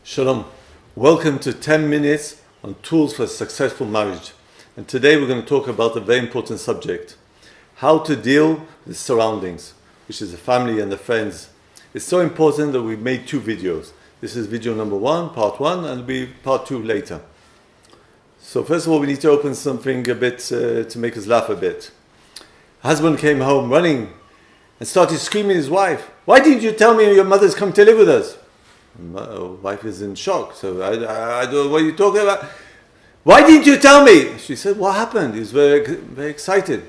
Shalom. Welcome to 10 minutes on tools for a successful marriage. And today we're going to talk about a very important subject. How to deal with surroundings, which is the family and the friends. It's so important that we've made two videos. This is video number 1, part 1, and it'll be part 2 later. So first of all, we need to open something a bit to make us laugh a bit. Husband came home running and started screaming at his wife. "Why didn't you tell me your mother's come to live with us?" My wife is in shock. So I don't know what you're talking about. "Why didn't you tell me?" She said, "What happened?" He was very excited.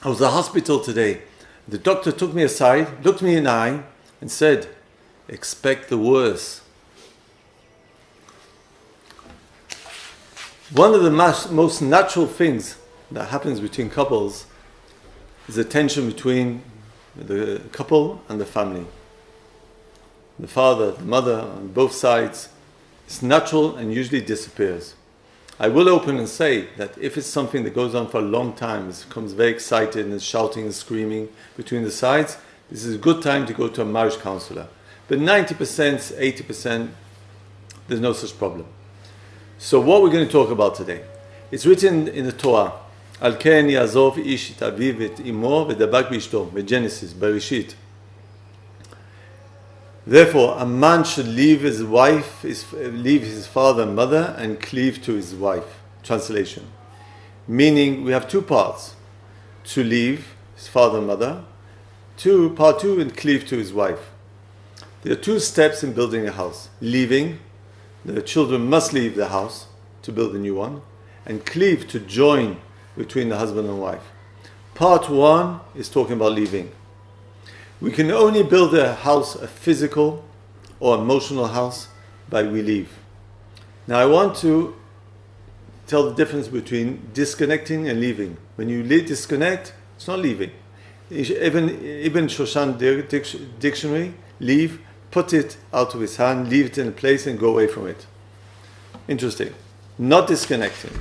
"I was at the hospital today. The doctor took me aside, looked me in the eye, and said, 'Expect the worst.'" One of the most natural things that happens between couples is the tension between the couple and the family. The father, the mother, on both sides. It's natural and usually disappears. I will open and say that if it's something that goes on for a long time, it becomes very excited and shouting and screaming between the sides, this is a good time to go to a marriage counselor. But 90%, 80%, there's no such problem. So what we're going to talk about today, it's written in the Torah, Al ken yazov ish et aviv et imo v'dabak b'ishto, Genesis, Bereshit. Therefore, a man should leave his wife, leave his father and mother, and cleave to his wife. Translation. Meaning, we have two parts. To leave his father and mother. Part 2, and cleave to his wife. There are two steps in building a house. Leaving, the children must leave the house to build a new one. And cleave, to join between the husband and wife. Part 1 is talking about leaving. We can only build a house, a physical or emotional house, by we leave. Now I want to tell the difference between disconnecting and leaving. When you disconnect, it's not leaving. Ibn Shoshan dictionary, leave, put it out of his hand, leave it in a place and go away from it. Interesting. Not disconnecting.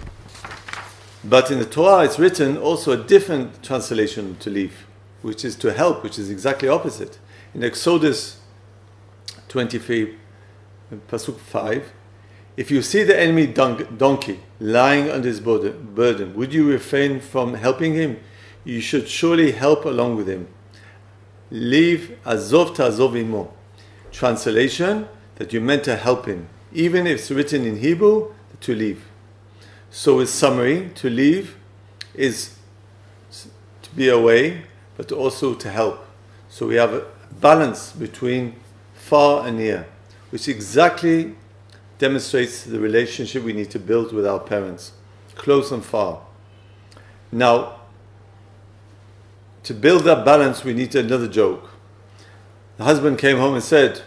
But in the Torah it's written also a different translation to leave, which is to help, which is exactly opposite. In Exodus 23, Pasuk 5, if you see the enemy donkey lying under his burden, would you refrain from helping him? You should surely help along with him. Leave azov ta'azov imo. Translation, that you're meant to help him. Even if it's written in Hebrew, to leave. So in summary, to leave is to be away, but also to help. So we have a balance between far and near, which exactly demonstrates the relationship we need to build with our parents, close and far. Now, to build that balance, we need another joke. The husband came home and said,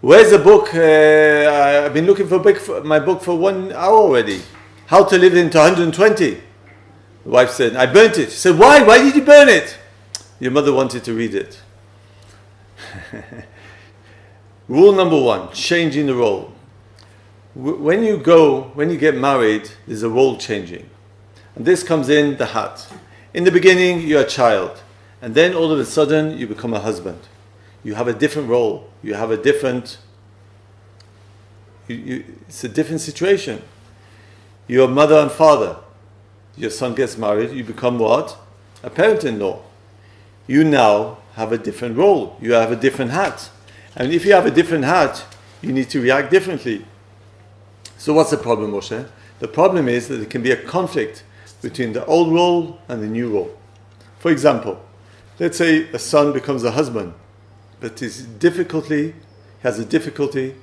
"Where's the book? I've been looking for my book for 1 hour already. How to live into 120. The wife said, "I burnt it." She said, "Why? Why did you burn it?" "Your mother wanted to read it." Rule number 1, changing the role. When you get married, there's a role changing. And this comes in the hat. In the beginning, you're a child. And then all of a sudden, you become a husband. You have a different role. You have a different... it's a different situation. You're mother and father. Your son gets married, you become what? A parent-in-law. You now have a different role. You have a different hat. And if you have a different hat, you need to react differently. So what's the problem, Moshe? The problem is that there can be a conflict between the old role and the new role. For example, let's say a son becomes a husband, but has a difficulty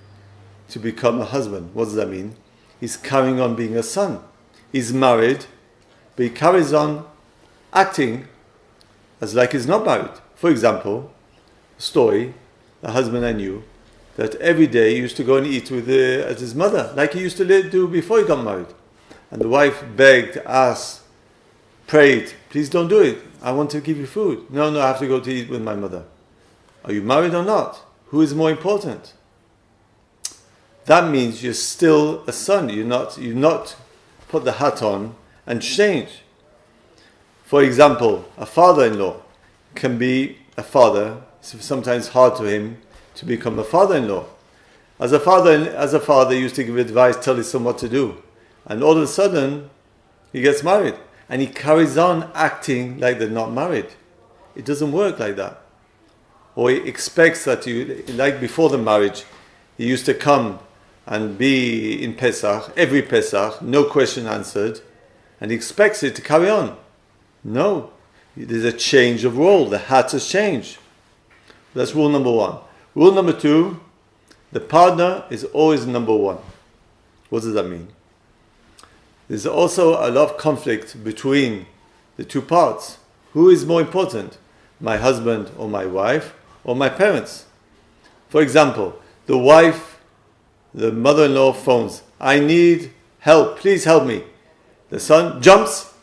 to become a husband. What does that mean? He's carrying on being a son. He's married, but he carries on acting as like he's not married. For example, story, a husband I knew, that every day he used to go and eat with his mother, like he used to do before he got married. And the wife begged, asked, prayed, "Please don't do it. I want to give you food." No, I have to go to eat with my mother." Are you married or not? Who is more important? That means you're still a son. You're not put the hat on and change. For example, a father-in-law can be a father. It's sometimes hard to him to become a father-in-law. As a father, he used to give advice, tell his son what to do. And all of a sudden, he gets married. And he carries on acting like they're not married. It doesn't work like that. Or he expects that you, like before the marriage, he used to come and be in Pesach, every Pesach, no question answered, and he expects it to carry on. No, there's a change of role. The hat has changed. That's rule number one. Rule number two, the partner is always number one. What does that mean? There's also a lot of conflict between the two parts. Who is more important? My husband or my wife or my parents? For example, the wife, the mother-in-law phones, I need help, please help me. The son jumps,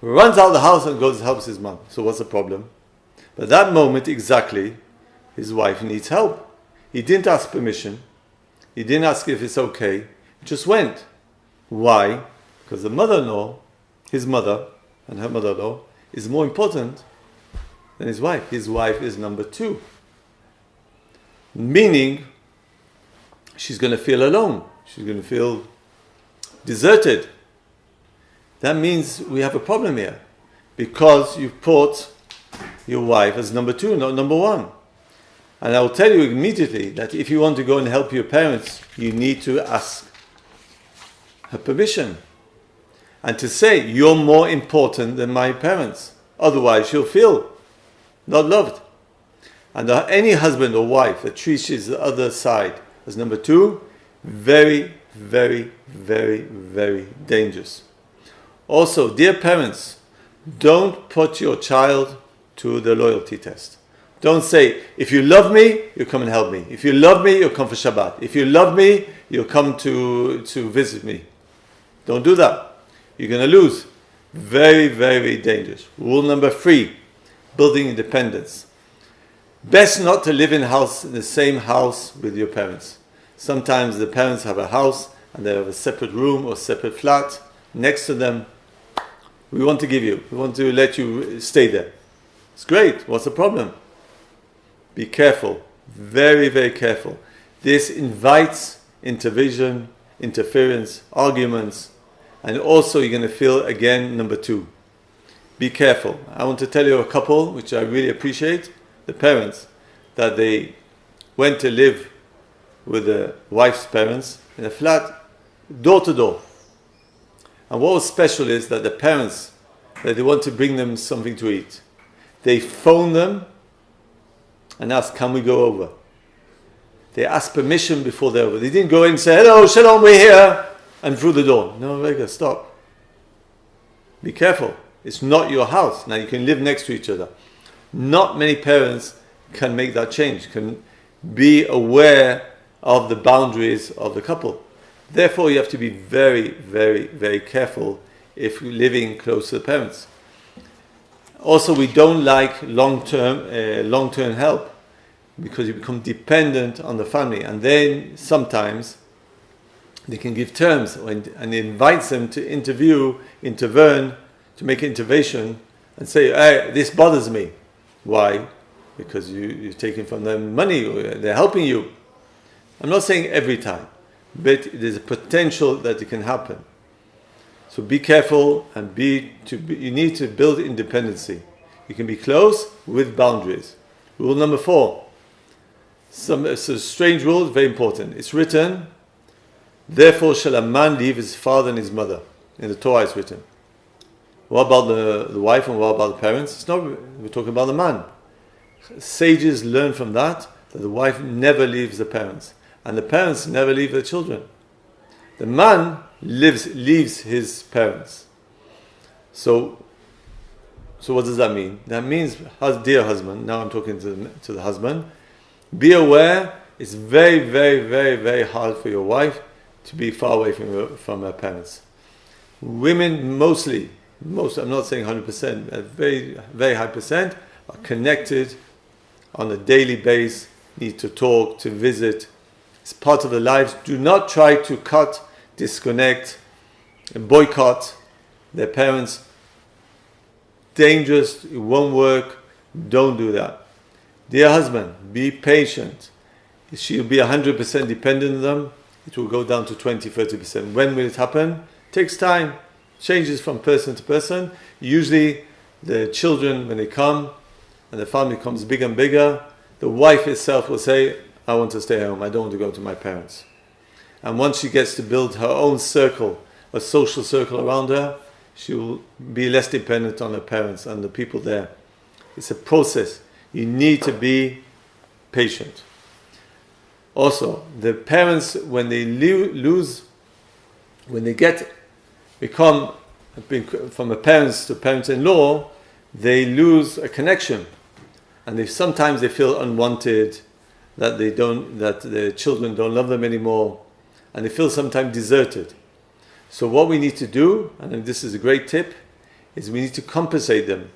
runs out of the house and goes and helps his mom. So what's the problem? But at that moment exactly, his wife needs help. He didn't ask permission. He didn't ask if it's okay. He just went. Why? Because the mother-in-law, his mother and her mother-in-law, is more important than his wife. His wife is number two. Meaning, she's going to feel alone. She's going to feel deserted. That means we have a problem here. Because you put your wife as number two, not number one. And I will tell you immediately that if you want to go and help your parents, you need to ask her permission. And to say, you're more important than my parents. Otherwise, she'll feel not loved. And any husband or wife that treats the other side as number two, very, very, very, very dangerous. Also, dear parents, don't put your child to the loyalty test. Don't say, if you love me, you'll come and help me. If you love me, you'll come for Shabbat. If you love me, you'll come to visit me. Don't do that. You're going to lose. Very, very dangerous. Rule number 3, building independence. Best not to live in the same house with your parents. Sometimes the parents have a house and they have a separate room or separate flat next to them. We want to let you stay there. It's great. What's the problem? Be careful. Very, very careful. This invites intervention, interference, arguments, and also you're going to feel again number 2. Be careful. I want to tell you a couple which I really appreciate. The parents, that they went to live with the wife's parents in a flat, door to door. And what was special is that the parents, that they want to bring them something to eat. They phone them and ask, can we go over? They asked permission before they're over. They didn't go in and say, hello, shalom, we're here, and through the door. No, Rega, stop. Be careful. It's not your house. Now you can live next to each other. Not many parents can make that change, can be aware of the boundaries of the couple. Therefore, you have to be very, very, very careful if you're living close to the parents. Also, we don't like long-term help because you become dependent on the family. And then sometimes they can give terms and it invites them to intervene, to make intervention and say, hey, this bothers me. Why? Because you're taking from them money, or they're helping you. I'm not saying every time, but there's a potential that it can happen. So be careful and you need to build independency. You can be close with boundaries. Rule number 4. It's a strange rule, very important. It's written, therefore shall a man leave his father and his mother. In the Torah it's written. What about the wife and what about the parents? It's not, we're talking about the man. Sages learn from that the wife never leaves the parents. And the parents never leave their children. The man leaves his parents. So what does that mean? That means, dear husband, now I'm talking to the husband, be aware it's very, very, very, very hard for your wife to be far away from her parents. Women mostly, I'm not saying 100%, a very, very high percent, are connected on a daily basis, need to talk, to visit. It's part of their lives. Do not try to cut, disconnect, and boycott their parents. Dangerous, it won't work. Don't do that. Dear husband, be patient. she'll be 100% dependent on them. It will go down to 20-30%. When will it happen? It takes time. Changes from person to person. Usually the children, when they come and the family becomes bigger and bigger, the wife itself will say, I want to stay home. I don't want to go to my parents. And once she gets to build her own circle, a social circle around her, she will be less dependent on her parents and the people there. It's a process. You need to be patient. Also, the parents, when they become from a parents to parents-in-law, they lose a connection, and sometimes they feel unwanted, that the children don't love them anymore, and they feel sometimes deserted. So what we need to do, and this is a great tip, is we need to compensate them.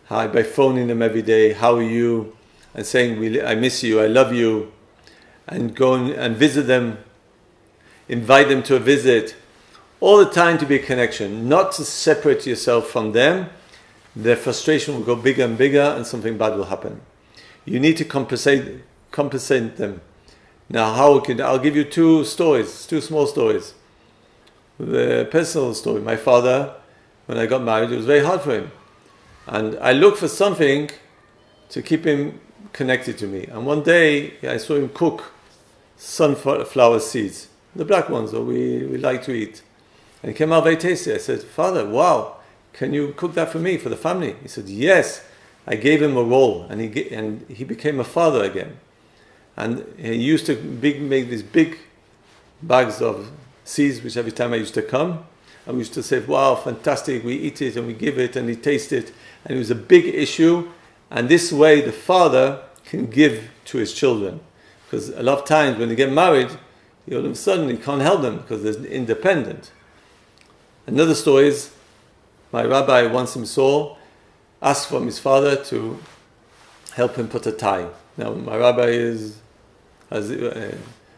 By phoning them every day, how are you, and saying, I miss you, I love you, and go and visit them, invite them to a visit, all the time to be a connection, not to separate yourself from them. Their frustration will go bigger and bigger and something bad will happen. You need to compensate them. Now, I'll give you two small stories. The personal story, my father, when I got married, it was very hard for him. And I looked for something to keep him connected to me. And one day, I saw him cook sunflower seeds, the black ones that we like to eat. And it came out very tasty. I said, Father, wow, can you cook that for me, for the family? He said, yes. I gave him a roll, and he became a father again. And he used to make these big bags of seeds, which every time I used to come, and we used to say, wow, fantastic, we eat it and we give it and he tastes it. And it was a big issue. And this way the father can give to his children. Because a lot of times when they get married, all of a sudden he can't help them because they're independent. Another story is, my rabbi once asked from his father to help him put a tie. Now my rabbi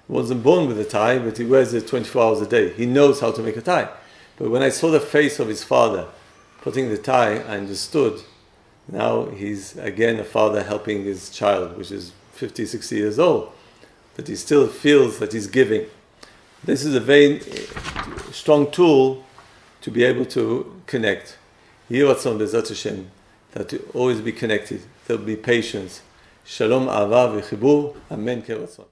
wasn't born with a tie, but he wears it 24 hours a day. He knows how to make a tie. But when I saw the face of his father putting the tie, I understood. Now he's again a father helping his child, which is 50, 60 years old. But he still feels that he's giving. This is a very strong tool to be able to connect. Yeh Ratzon B'ezrat Hashem, that to always be connected. There will be patience. Shalom, Ahava, V'chibur. Amen. Ke Ratzon.